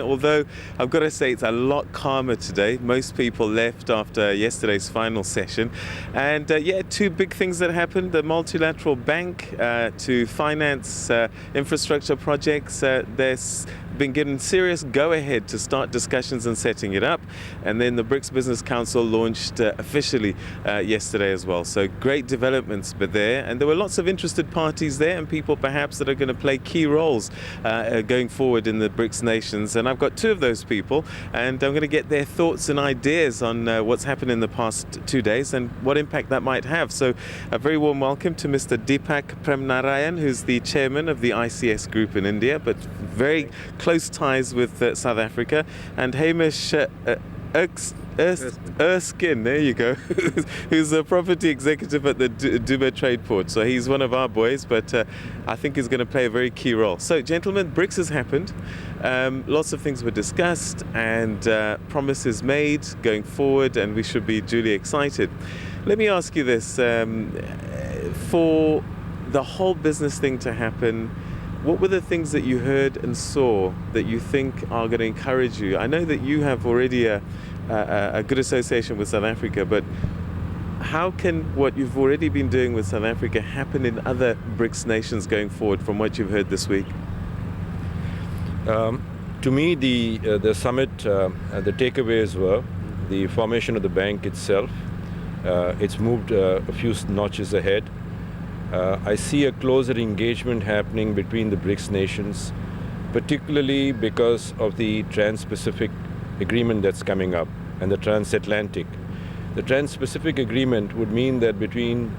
Although I've got to say it's a lot calmer today. Most people left after yesterday's final session. And two big things that happened. The multilateral bank to finance infrastructure projects. There's been given serious go-ahead to start discussions and setting it up. And then the BRICS Business Council launched officially yesterday as well. So great developments there. And there were lots of interested parties there and people perhaps that are going to play key roles going forward in the BRICS nations. And I've got two of those people, and I'm going to get their thoughts and ideas on what's happened in the past 2 days and what impact that might have. So a very warm welcome to Mr. Deepak Premnarayan, who's the chairman of the ICS group in India, but very close ties with South Africa, and Hamish Erskine, there you go, who's a property executive at the Dubai Trade Port. So he's one of our boys, but I think he's going to play a very key role. So gentlemen, BRICS has happened. Lots of things were discussed and promises made going forward, and we should be duly excited. Let me ask you this, for the whole business thing to happen, what were the things that you heard and saw that you think are going to encourage you? I know that you have already a good association with South Africa, but how can what you've already been doing with South Africa happen in other BRICS nations going forward from what you've heard this week? To me, the summit, the takeaways were the formation of the bank itself. It's moved a few notches ahead. I see a closer engagement happening between the BRICS nations, particularly because of the Trans-Pacific agreement that's coming up and the transatlantic. The Trans-Pacific agreement would mean that between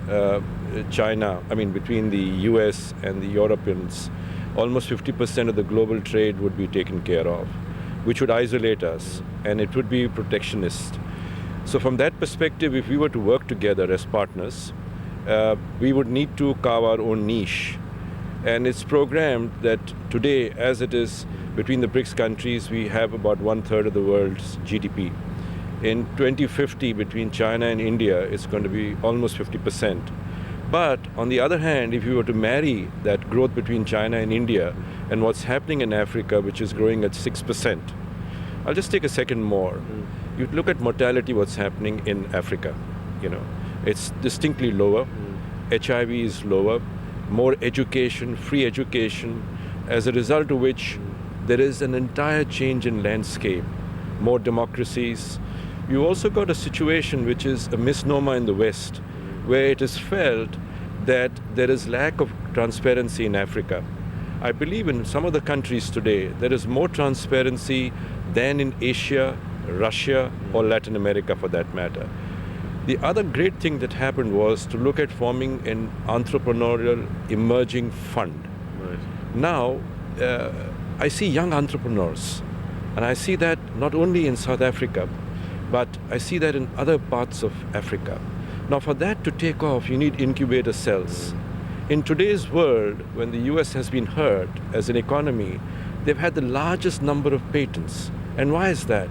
between the US and the Europeans, almost 50% of the global trade would be taken care of, which would isolate us, and it would be protectionist. So from that perspective, if we were to work together as partners, we would need to carve our own niche. And it's programmed that today, as it is between the BRICS countries, we have about 1/3 of the world's GDP. In 2050, between China and India, it's going to be almost 50%. But on the other hand, if you were to marry that growth between China and India and what's happening in Africa, which is growing at 6%, I'll just take a second more. You look at mortality, what's happening in Africa. It's distinctly lower. HIV is lower. More education, free education, as a result of which there is an entire change in landscape, more democracies. You also got a situation which is a misnomer in the West, where it is felt that there is lack of transparency in Africa. I believe in some of the countries today, there is more transparency than in Asia, Russia, or Latin America for that matter. The other great thing that happened was to look at forming an entrepreneurial emerging fund. Right. Now, I see young entrepreneurs, and I see that not only in South Africa, but I see that in other parts of Africa. Now, for that to take off, you need incubator cells. In today's world, when the US has been hurt as an economy, they've had the largest number of patents. And why is that?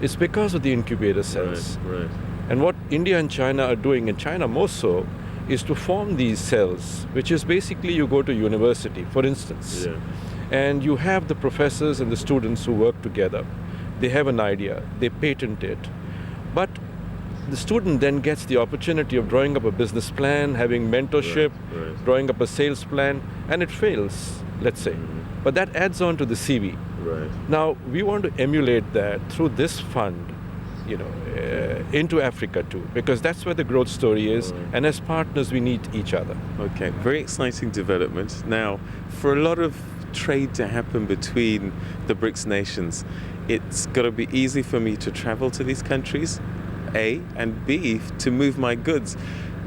It's because of the incubator cells. Right. And what India and China are doing, and China more so, is to form these cells, which is basically you go to university, for instance, and you have the professors and the students who work together. They have an idea, they patent it, but the student then gets the opportunity of drawing up a business plan, having mentorship, drawing up a sales plan, and it fails, let's say. But that adds on to the CV. Right. Now, we want to emulate that through this fund, into Africa too, because that's where the growth story is, and as partners we need each other. Okay, very exciting development. Now, for a lot of trade to happen between the BRICS nations, it's got to be easy for me to travel to these countries, A, and B, to move my goods.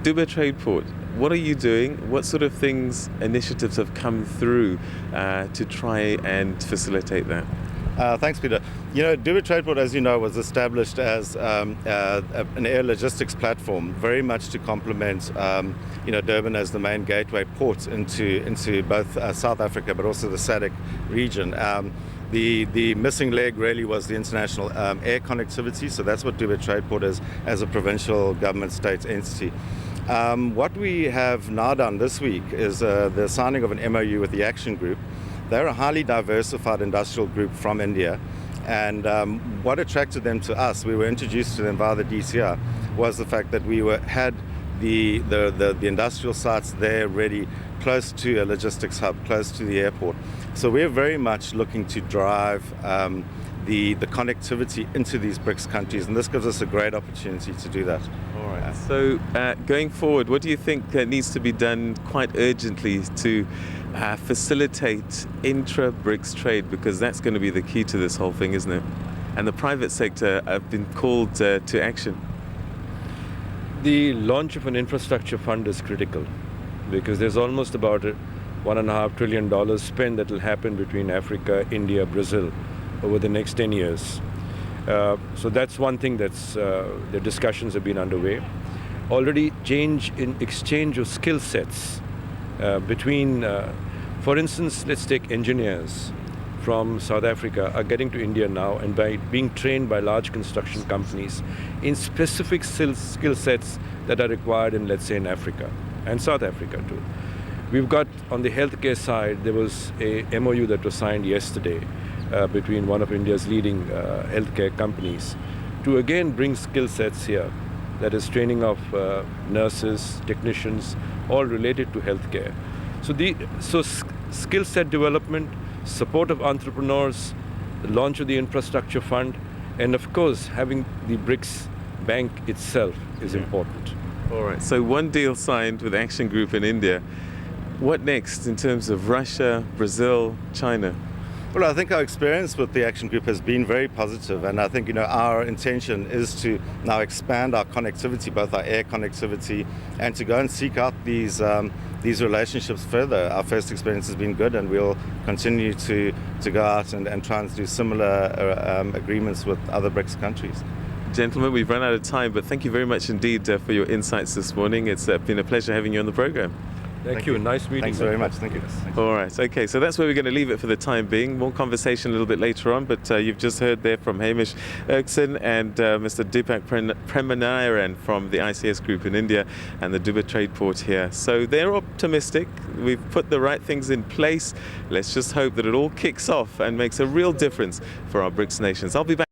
Dubai Trade Port, what are you doing? What sort of initiatives have come through to try and facilitate that? Thanks, Peter. Dubai Trade Port, as you know, was established as an air logistics platform, very much to complement, Durban as the main gateway port into both South Africa, but also the SADC region. The missing leg really was the international air connectivity, so that's what Dubai Trade Port is as a provincial government state entity. What we have now done this week is the signing of an MOU with the Action Group they're a highly diversified industrial group from India. And what attracted them to us, we were introduced to them via the DCR, was the fact that we had the industrial sites there ready, close to a logistics hub, close to the airport. So we're very much looking to drive the connectivity into these BRICS countries, and this gives us a great opportunity to do that. All right. So going forward, what do you think needs to be done quite urgently to facilitate intra-BRICS trade? Because that's going to be the key to this whole thing, isn't it? And the private sector have been called to action. The launch of an infrastructure fund is critical because there's almost about $1.5 trillion spend that will happen between Africa, India, Brazil over the next 10 years. So that's one thing that's the discussions have been underway. Already change in exchange of skill sets between, for instance, let's take engineers from South Africa are getting to India now and by being trained by large construction companies in specific skill sets that are required in, let's say, in Africa and South Africa too. We've got on the healthcare side, there was a MOU that was signed yesterday between one of India's leading healthcare companies to again bring skill sets here, that is training of nurses, technicians, all related to healthcare. So skill set development, support of entrepreneurs, the launch of the infrastructure fund, and of course having the BRICS bank itself is important. All right, so one deal signed with Action Group in India. What next in terms of Russia, Brazil, China? Well, I think our experience with the Action Group has been very positive, and I think our intention is to now expand our connectivity, both our air connectivity, and to go and seek out these relationships further. Our first experience has been good, and we'll continue to go out and try and do similar agreements with other BRICS countries. Gentlemen, we've run out of time, but thank you very much indeed for your insights this morning. It's been a pleasure having you on the program. Thank you. Nice meeting you. Thanks very much. Thank you. All right. Okay. So that's where we're going to leave it for the time being. More conversation a little bit later on, but you've just heard there from Hamish Erkson and Mr. Deepak Premanarayan from the ICS Group in India and the Dubai Trade Port here. So they're optimistic. We've put the right things in place. Let's just hope that it all kicks off and makes a real difference for our BRICS nations. I'll be back.